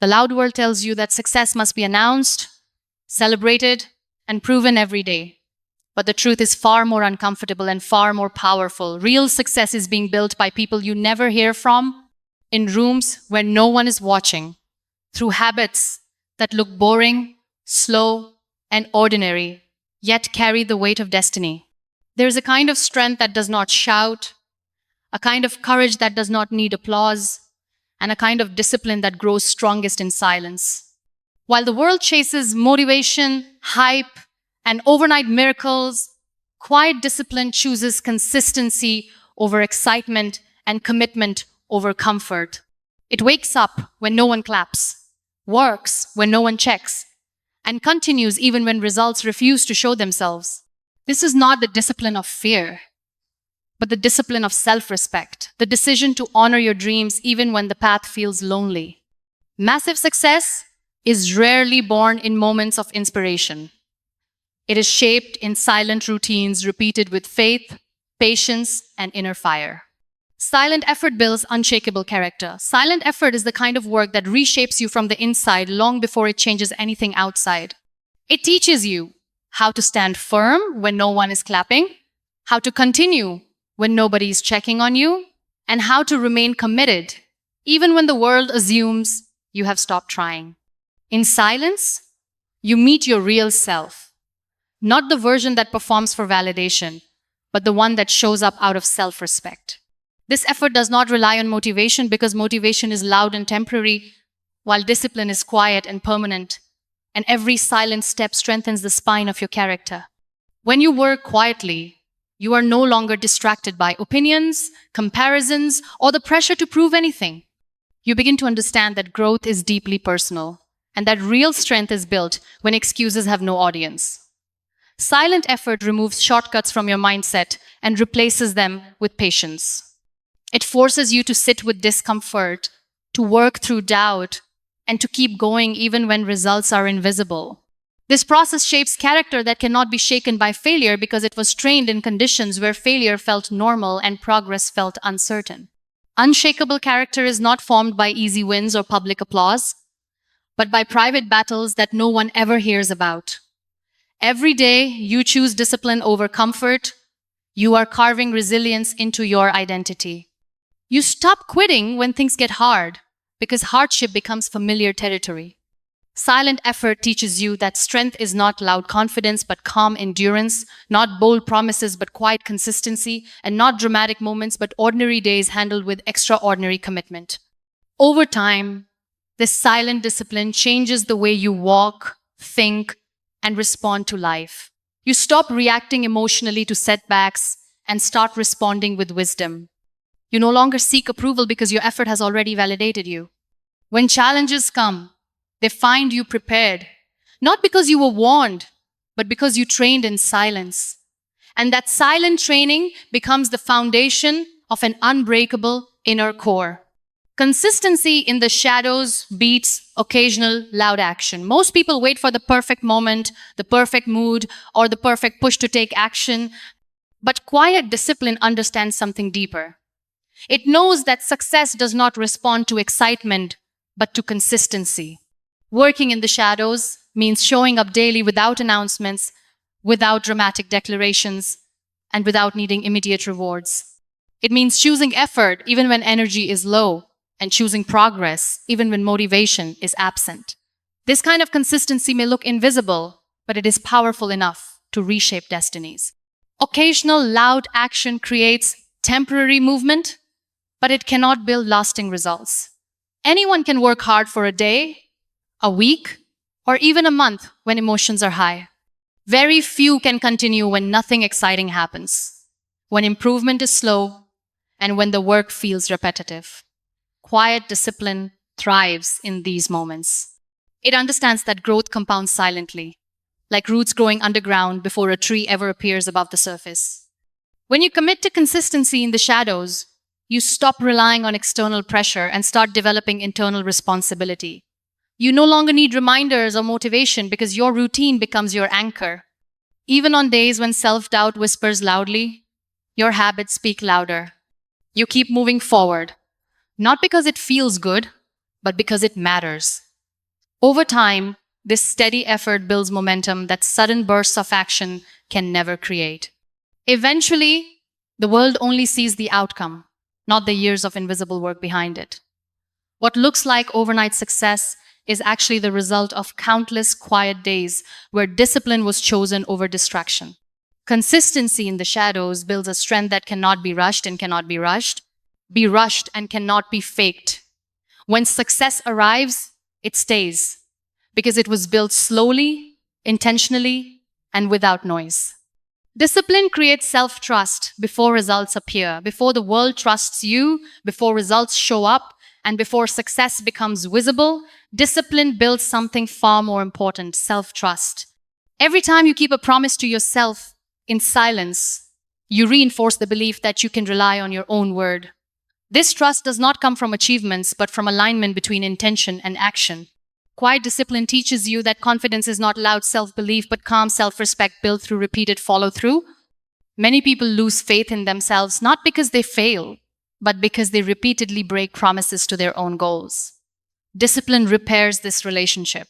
The loud world tells you that success must be announced, celebrated, and proven every day. But the truth is far more uncomfortable and far more powerful. Real success is being built by people you never hear from, in rooms where no one is watching, through habits that look boring, slow, and ordinary, yet carry the weight of destiny. There is a kind of strength that does not shout, a kind of courage that does not need applause, and a kind of discipline that grows strongest in silence. While the world chases motivation, hype, and overnight miracles, quiet discipline chooses consistency over excitement and commitment over comfort. It wakes up when no one claps, works when no one checks, and continues even when results refuse to show themselves. This is not the discipline of fear, but the discipline of self-respect, the decision to honor your dreams even when the path feels lonely. Massive success is rarely born in moments of inspiration. It is shaped in silent routines repeated with faith, patience, and inner fire. Silent effort builds unshakable character. Silent effort is the kind of work that reshapes you from the inside long before it changes anything outside. It teaches you how to stand firm when no one is clapping, how to continue when nobody is checking on you, and how to remain committed even when the world assumes you have stopped trying. In silence, you meet your real self, not the version that performs for validation, but the one that shows up out of self-respect. This effort does not rely on motivation because motivation is loud and temporary, while discipline is quiet and permanent, and every silent step strengthens the spine of your character. When you work quietly, you are no longer distracted by opinions, comparisons, or the pressure to prove anything. You begin to understand that growth is deeply personal, and that real strength is built when excuses have no audience. Silent effort removes shortcuts from your mindset and replaces them with patience. It forces you to sit with discomfort, to work through doubt, and to keep going even when results are invisible. This process shapes character that cannot be shaken by failure because it was trained in conditions where failure felt normal and progress felt uncertain. Unshakable character is not formed by easy wins or public applause, but by private battles that no one ever hears about. Every day you choose discipline over comfort, you are carving resilience into your identity. You stop quitting when things get hard because hardship becomes familiar territory. Silent effort teaches you that strength is not loud confidence but calm endurance, not bold promises but quiet consistency, and not dramatic moments but ordinary days handled with extraordinary commitment. Over time, this silent discipline changes the way you walk, think, and respond to life. You stop reacting emotionally to setbacks and start responding with wisdom. You no longer seek approval because your effort has already validated you. When challenges come, they find you prepared, not because you were warned, but because you trained in silence. And that silent training becomes the foundation of an unbreakable inner core. Consistency in the shadows beats occasional loud action. Most people wait for the perfect moment, the perfect mood, or the perfect push to take action. But quiet discipline understands something deeper. It knows that success does not respond to excitement, but to consistency. Working in the shadows means showing up daily without announcements, without dramatic declarations, and without needing immediate rewards. It means choosing effort even when energy is low, and choosing progress even when motivation is absent. This kind of consistency may look invisible, but it is powerful enough to reshape destinies. Occasional loud action creates temporary movement, but it cannot build lasting results. Anyone can work hard for a day, a week, or even a month when emotions are high. Very few can continue when nothing exciting happens, when improvement is slow, and when the work feels repetitive. Quiet discipline thrives in these moments. It understands that growth compounds silently, like roots growing underground before a tree ever appears above the surface. When you commit to consistency in the shadows, you stop relying on external pressure and start developing internal responsibility. You no longer need reminders or motivation because your routine becomes your anchor. Even on days when self-doubt whispers loudly, your habits speak louder. You keep moving forward, not because it feels good, but because it matters. Over time, this steady effort builds momentum that sudden bursts of action can never create. Eventually, the world only sees the outcome, not the years of invisible work behind it. What looks like overnight success is actually the result of countless quiet days where discipline was chosen over distraction. Consistency in the shadows builds a strength that cannot be rushed and cannot be rushed and cannot be faked. When success arrives, it stays because it was built slowly, intentionally, and without noise. Discipline creates self-trust before results appear, before the world trusts you, before results show up, and before success becomes visible. Discipline builds something far more important: self-trust. Every time you keep a promise to yourself in silence, you reinforce the belief that you can rely on your own word. This trust does not come from achievements, but from alignment between intention and action. Quiet discipline teaches you that confidence is not loud self-belief, but calm self-respect built through repeated follow-through. Many people lose faith in themselves not because they fail, but because they repeatedly break promises to their own goals. Discipline repairs this relationship.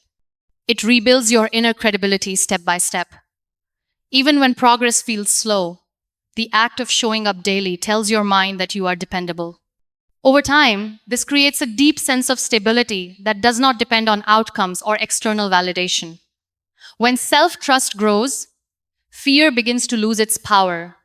It rebuilds your inner credibility step by step. Even when progress feels slow, the act of showing up daily tells your mind that you are dependable. Over time, this creates a deep sense of stability that does not depend on outcomes or external validation. When self-trust grows, fear begins to lose its power.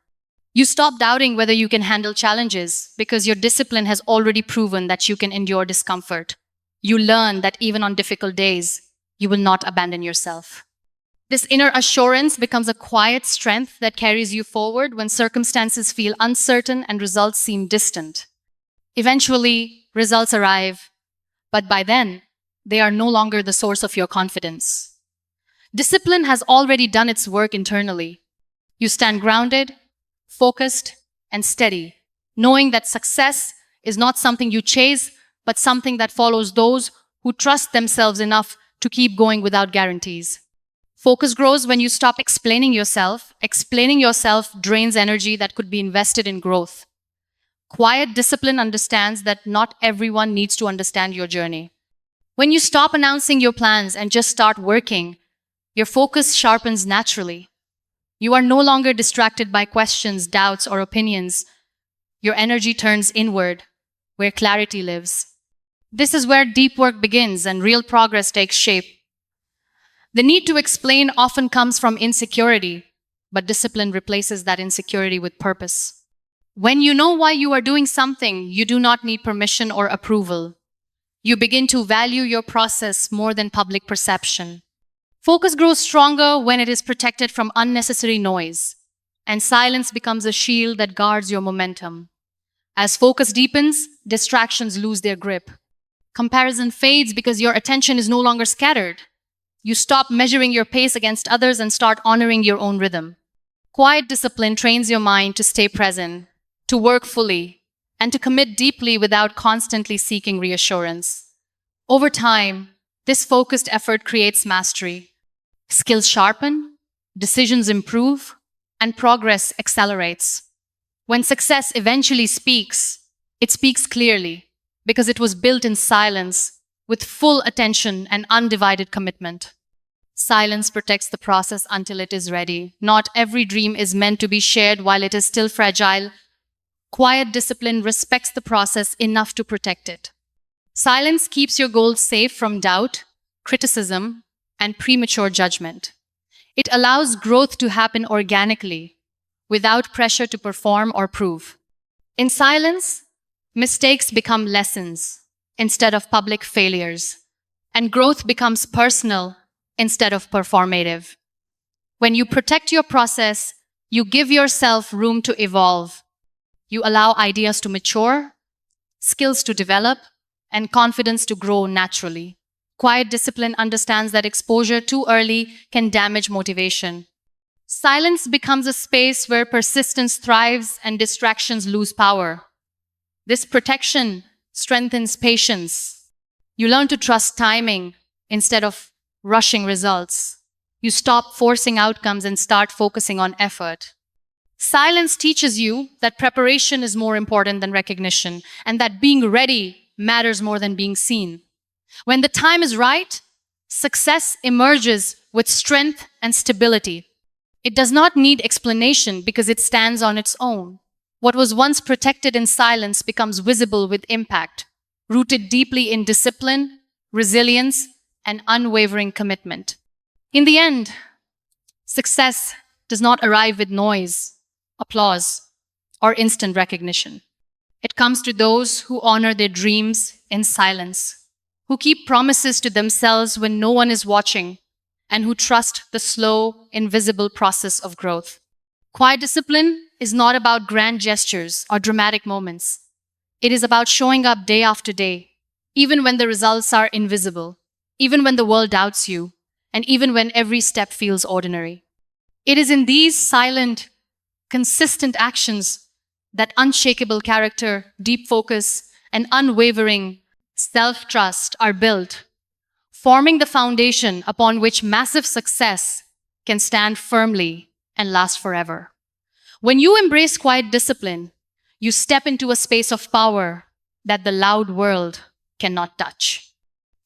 You stop doubting whether you can handle challenges because your discipline has already proven that you can endure discomfort. You learn that even on difficult days, you will not abandon yourself. This inner assurance becomes a quiet strength that carries you forward when circumstances feel uncertain and results seem distant. Eventually, results arrive, but by then, they are no longer the source of your confidence. Discipline has already done its work internally. You stand grounded, focused, and steady, knowing that success is not something you chase, but something that follows those who trust themselves enough to keep going without guarantees. Focus grows when you stop explaining yourself. Explaining yourself drains energy that could be invested in growth. Quiet discipline understands that not everyone needs to understand your journey. When you stop announcing your plans and just start working, your focus sharpens naturally. You are no longer distracted by questions, doubts, or opinions. Your energy turns inward, where clarity lives. This is where deep work begins and real progress takes shape. The need to explain often comes from insecurity, but discipline replaces that insecurity with purpose. When you know why you are doing something, you do not need permission or approval. You begin to value your process more than public perception. Focus grows stronger when it is protected from unnecessary noise, and silence becomes a shield that guards your momentum. As focus deepens, distractions lose their grip. Comparison fades because your attention is no longer scattered. You stop measuring your pace against others and start honoring your own rhythm. Quiet discipline trains your mind to stay present, to work fully, and to commit deeply without constantly seeking reassurance. Over time, this focused effort creates mastery. Skills sharpen, decisions improve, and progress accelerates. When success eventually speaks, it speaks clearly because it was built in silence with full attention and undivided commitment. Silence protects the process until it is ready. Not every dream is meant to be shared while it is still fragile. Quiet discipline respects the process enough to protect it. Silence keeps your goals safe from doubt, criticism, and premature judgment. It allows growth to happen organically, without pressure to perform or prove. In silence, mistakes become lessons instead of public failures, and growth becomes personal instead of performative. When you protect your process, you give yourself room to evolve. You allow ideas to mature, skills to develop, and confidence to grow naturally. Quiet discipline understands that exposure too early can damage motivation. Silence becomes a space where persistence thrives and distractions lose power. This protection strengthens patience. You learn to trust timing instead of rushing results. You stop forcing outcomes and start focusing on effort. Silence teaches you that preparation is more important than recognition, and that being ready matters more than being seen. When the time is right, Success emerges with strength and stability. It does not need explanation because it stands on its own. What was once protected in silence becomes visible with impact, rooted deeply in discipline, resilience, and unwavering commitment. In the end, success does not arrive with noise, applause, or instant recognition. It comes to those who honor their dreams in silence, who keep promises to themselves when no one is watching, and who trust the slow, invisible process of growth. Quiet discipline is not about grand gestures or dramatic moments. It is about showing up day after day, even when the results are invisible, even when the world doubts you, and even when every step feels ordinary. It is in these silent, consistent actions that unshakable character, deep focus, and unwavering self-trust are built, forming the foundation upon which massive success can stand firmly and last forever. When you embrace quiet discipline, you step into a space of power that the loud world cannot touch.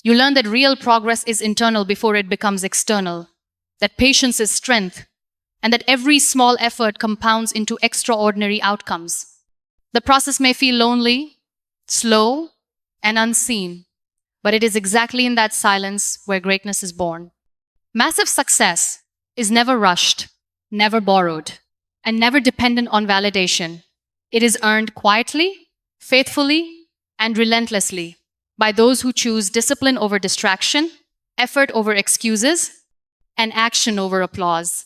You learn that real progress is internal before it becomes external, that patience is strength, and that every small effort compounds into extraordinary outcomes. The process may feel lonely, slow, and unseen, but it is exactly in that silence where greatness is born. Massive success is never rushed, never borrowed, and never dependent on validation. It is earned quietly, faithfully, and relentlessly by those who choose discipline over distraction, effort over excuses, and action over applause.